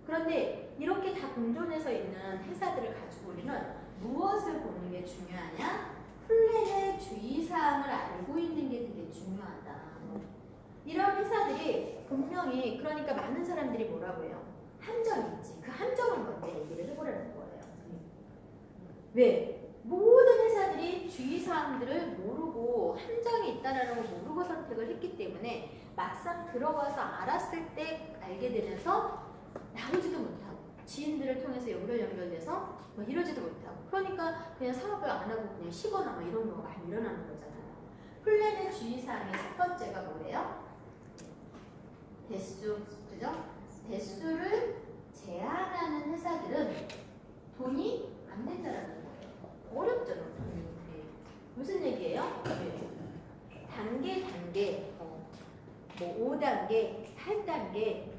그런데 이렇게 다 공존해서 있는 회사들을 가지고 우리는 무엇을 보는 게 중요하냐? 플랜의 주의사항을 알고 있는 게 되게 중요하다. 이런 회사들이 분명히 그러니까 많은 사람들이 뭐라고 해요? 함정이 있지. 그 함정을 먼저 얘기를 해보라는 거예요. 왜? 모든 회사들이 주의사항들을 모르고 함정이 있다는 걸 모르고 선택을 했기 때문에 막상 들어가서 알았을 때 알게 되면서 나오지도 못하고 지인들을 통해서 연결돼서 뭐 이러지도 못하고 그러니까 그냥 사업을 안 하고 그냥 쉬거나 뭐 이런 경우가 많이 일어나는 거잖아요. 플랜의 주의사항의 첫 번째가 뭐예요? 대수, 그죠? 대수를 제한하는 회사들은 돈이 안 된다라는 거예요. 어렵죠, 너무. 무슨 얘기예요? 단계, 뭐 5단계, 8단계,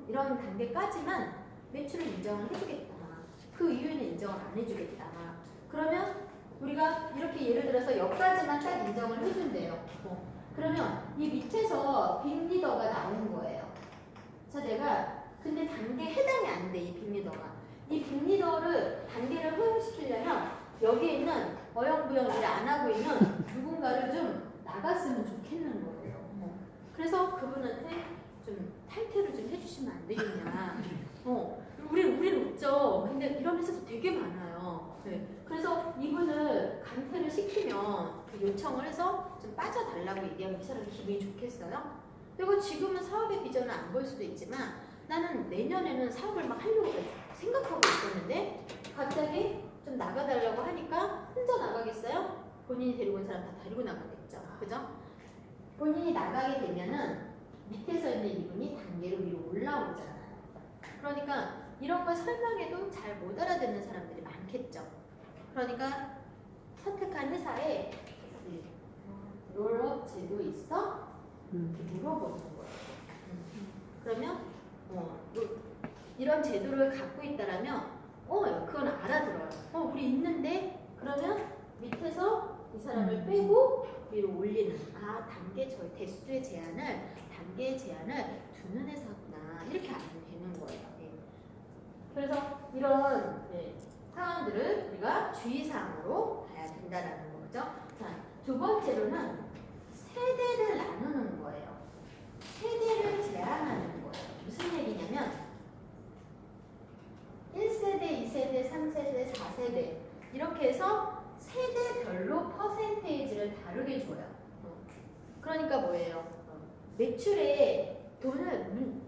이런 단계까지만 매출을 인정을 해주겠다. 그 이후에는 인정을 안 해주겠다. 그러면 우리가 이렇게 예를 들어서 여기까지만 딱 인정을 해준대요. 그러면 이 밑에서 빅리더가 나오는 거예요. 자, 내가 근데 단계 해당이 안 돼, 이 빅리더가. 이 빅리더를 단계를 허용시키려면 여기에 있는 어영부영 일 안 하고 있는 누군가를 좀 나갔으면 좋겠는 거예요. 그래서 그분한테 좀 탈퇴를 좀 해주시면 안 되겠냐. 우리는 없죠. 근데 이런 회사도 되게 많아요. 그래서 이분을 강퇴를 시키면 요청을 해서 좀 빠져달라고 얘기하면 이 사람이 기분이 좋겠어요. 그리고 지금은 사업의 비전을 안 볼 수도 있지만 나는 내년에는 사업을 막 하려고 생각하고 있었는데 갑자기 좀 나가달라고 하니까 혼자 나가겠어요? 본인이 데리고 온 사람 다 데리고 나가겠죠. 그죠? 본인이 나가게 되면은 밑에서 있는 이분이 단계로 위로 올라오잖아요. 그러니까 이런 걸 설명해도 잘 못 알아듣는 사람들이 많겠죠. 그러니까 선택한 회사에 롤업 제도 있어? 이렇게 물어보는 거예요. 그러면 이런 제도를 갖고 있다라면 그건 알아들어요. 우리 있는데 그러면 밑에서 이 사람을 빼고 위로 올리는 저희 대수의 단계 제한을 두는 회사구나 이렇게 알면 되는 거예요. 그래서 이런 사항들을 우리가 주의사항으로 봐야 된다라는 거죠. 자, 두 번째로는 세대를 나누는 거예요. 세대를 제한하는 거예요. 무슨 얘기냐면 1세대, 이렇게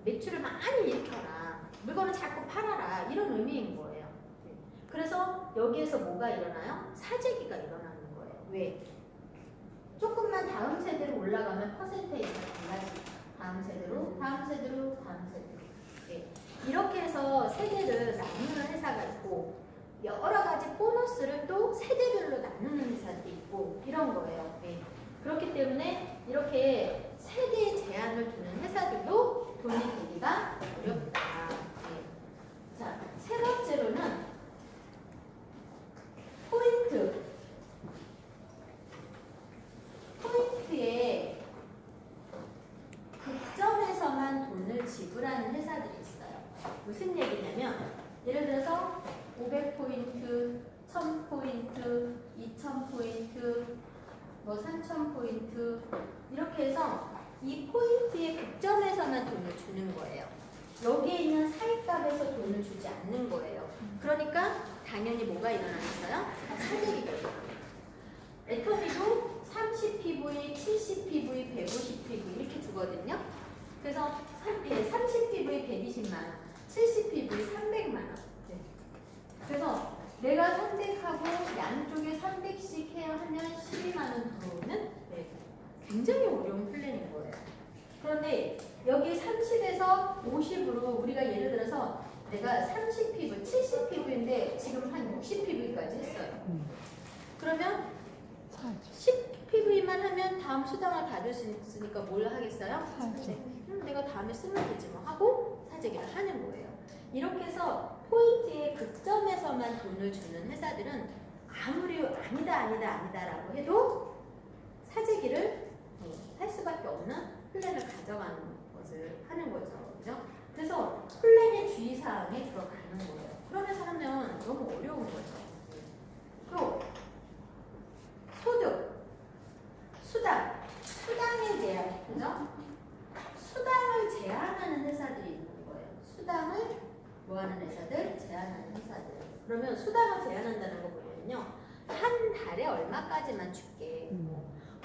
매출을 많이 일으켜라. 물건을 자꾸 팔아라. 이런 의미인 거예요. 그래서 여기에서 뭐가 일어나요? 사재기가 일어나는 거예요. 왜? 조금만 다음 세대로 올라가면 퍼센테이지가 달라집니다. 다음 세대로, 다음 세대로, 다음 세대로. 네. 이렇게 해서 세대를 나누는 회사가 있고 여러 가지 보너스를 또 세대별로 나누는 회사도 있고 이런 거예요. 네. 그렇기 때문에 이렇게 세대에 제한을 두는 회사들도 돈이 되기가 어렵다. 네. 자, 세 번째로는 포인트에 극점에서만 돈을 지불하는 회사들이 있어요. 무슨 얘기냐면 예를 들어서 500포인트, 1000포인트, 2000포인트, 뭐 3000포인트 이렇게 해서 이 포인트의 극점에서만 돈을 주는 거예요. 여기에 있는 사익값에서 돈을 주지 않는 거예요. 그러니까 당연히 뭐가 일어나겠어요? 사재기가 일어나요. 애터미도 30PV, 70PV, 150PV 이렇게 주거든요. 그래서 30PV 120만원, 70PV 300만원. 네. 그래서 내가 선택하고 양쪽에 300씩 해야 하면 12만원 들어오는 네. 굉장히 어려운 플랜인 거예요. 그런데 여기 30에서 50으로 우리가 예를 들어서 내가 30PV, 70PV인데 지금 한 60PV까지 했어요. 그러면 10PV만 하면 다음 수당을 받을 수 있으니까 뭘 하겠어요? 내가 다음에 쓰면 되지 뭐 하고 사재기를 하는 거예요. 이렇게 해서 포인트의 극점에서만 돈을 주는 회사들은 아무리 아니다라고 해도 사재기를 할 수밖에 없는 플랜을 가져가는 것을 하는 거죠. 그죠? 그래서 플랜의 주의사항에 들어가는 거예요. 그러면서 하면 너무 어려운 거죠. 또 소득, 수당의 제한, 그죠? 수당을 제한하는 회사들이 있는 거예요. 수당을 뭐하는 회사들? 제한하는 회사들. 그러면 수당을 제한한다는 거 뭐냐면요. 한 달에 얼마까지만 줄게.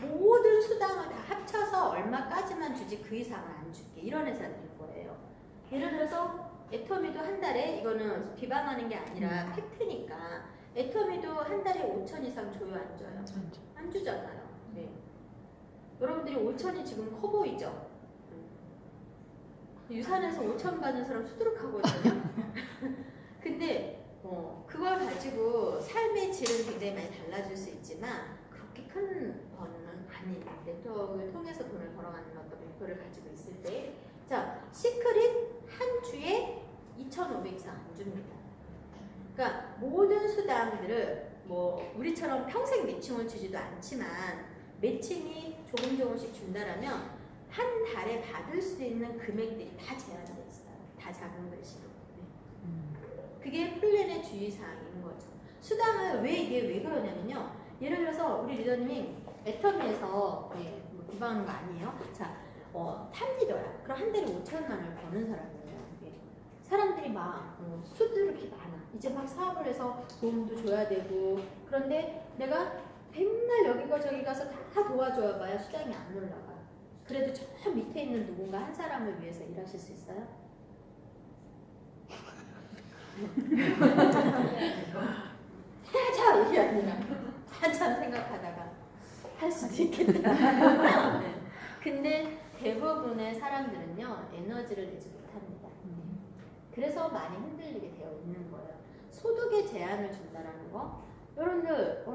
모든 수당을 다 합쳐서 얼마까지만 주지 그 이상은 안 줄게. 이런 회사들인 거예요. 예를 들어서 애터미도 한 달에 이거는 비방하는 게 아니라 팩트니까 애터미도 한 달에 5천 이상 줘요, 안 줘요? 안 주잖아요. 네. 여러분들이 5천이 지금 커 보이죠? 유산에서 5천 받는 사람 수두룩하거든요. 근데 그걸 가지고 삶의 질은 굉장히 많이 달라질 수 있지만 그렇게 큰 번은 아니에요. 네트워크를 통해서 돈을 벌어가는 어떤 목표를 가지고 있을 때, 자, 시크릿 한 주에 2,500 이상 안 줍니다. 그러니까 모든 수당들을 뭐 우리처럼 평생 매칭을 주지도 않지만 매칭이 조금씩 준다라면 한 달에 받을 수 있는 금액들이 다 제한되어 있어요. 다 작은 글씨로. 그게 플랜의 주의사항인 거죠. 수당을 왜 그러냐면요. 예를 들어서 우리 리더님이 애터미에서 뭐 비방하는 거 아니에요. 자, 탑리더야. 그럼 한 달에 5천만 원을 버는 사람이에요. 사람들이 막 수도 이렇게 많아. 이제 막 사업을 해서 도움도 줘야 되고 그런데 내가 맨날 여기가 저기 가서 다 도와줘야 봐야 수당이 안 올라가. 그래도 저 밑에 있는 누군가 한 사람을 위해서 일하실 수 있어요? 자 이게 아니라 한참 생각하다가 할 수도 있겠다. 네. 근데 대부분의 사람들은요 에너지를 내지 못합니다. 그래서 많이 흔들리게 되어 있는 거예요. 소득에 제한을 준다라는 거. 여러분들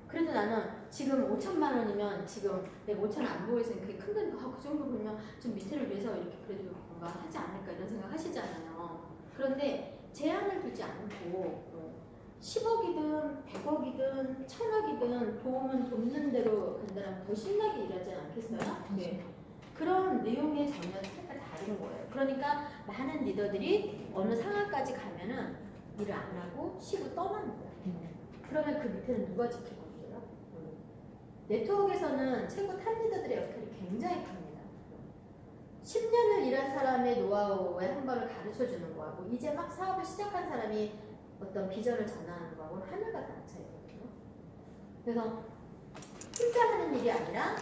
그래도 나는 지금 5천만 원이면 지금 내가 5천 안 보이서 그게 큰 건데 그 정도 보면 좀 밑에를 위해서 이렇게 그래도 뭔가 하지 않을까 이런 생각 하시잖아요. 그런데 제한을 두지 않고 10억이든 100억이든 1000억이든 도움은 돕는 대로 간다면 더 신나게 일하지 않겠어요? 네. 그런 내용의 전혀 색깔 다른 거예요. 그러니까 많은 리더들이 어느 상황까지 가면은 일을 안 하고 쉬고 떠나는 거예요. 그러면 그 밑에는 누가 지키고 있어요? 네트워크에서는 최고 탑 리더들의 역할이 굉장히 큽니다. 10년을 일한 사람의 노하우에 한 번을 가르쳐 주는 거하고 이제 막 사업을 시작한 사람이 어떤 비전을 전하는 거하고 하늘과 다른 차이거든요. 그래서 혼자 하는 일이 아니라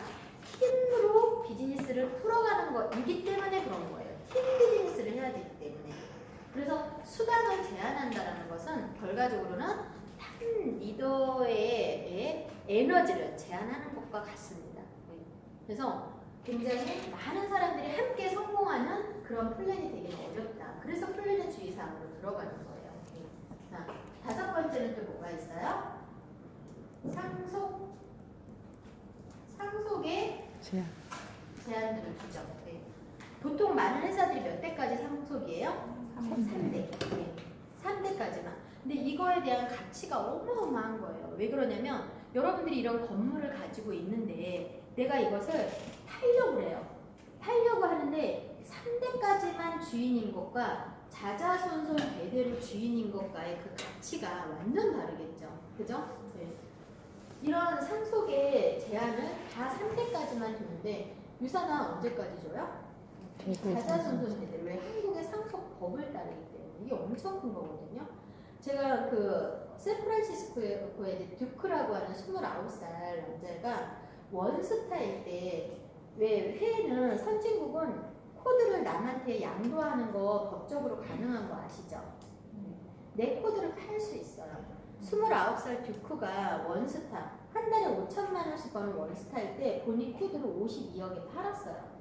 팀으로 비즈니스를 풀어가는 거이기 때문에 그런 거예요. 팀 비즈니스를 해야 되기 때문에. 그래서 수당을 제한한다는 것은 결과적으로는 한 리더의 에너지를 제한하는 것과 같습니다. 그래서 굉장히 많은 사람들이 함께 성공하는 그런 플랜이 되기는 어렵다. 그래서 플랜의 주의사항으로 들어가는 거예요. 자, 5번째는 또 뭐가 있어요? 상속의 제한들을 두죠. 네. 보통 많은 회사들이 몇 대까지 상속이에요? 3대. 3대까지만. 근데 이거에 대한 가치가 어마어마한 거예요. 왜 그러냐면 여러분들이 이런 건물을 가지고 있는데 내가 이것을 팔려고 해요. 팔려고 하는데 3대까지만 주인인 것과 자자손손 대대로 주인인 것과의 그 가치가 완전 다르겠죠. 그죠? 네. 이런 상속의 제한을 다 3대까지만 두는데 유산은 언제까지 줘요? 자자손손 대대로. 왜 한국의 상속법을 따르기 때문에 이게 엄청 큰 거거든요. 제가 그 샌프란시스코에 듀크라고 하는 29살 남자가 원스타일 때 왜 회는 선진국은 코드를 남한테 양도하는 거 법적으로 가능한 거 아시죠? 내 코드를 팔 수 있어요. 29살 듀크가 원스타 한 달에 5천만 원씩 버는 원스타일 때 본인 코드를 52억에 팔았어요.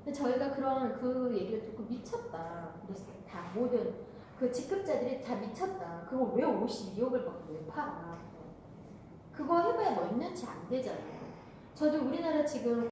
근데 저희가 그런 그 얘기를 듣고 미쳤다. 그랬어요. 다 모든 그 직급자들이 다 미쳤다. 그거 왜 52억을 받고 왜 팔아? 그거 해봐야 몇 년치 안 되잖아요. 저도 우리나라 지금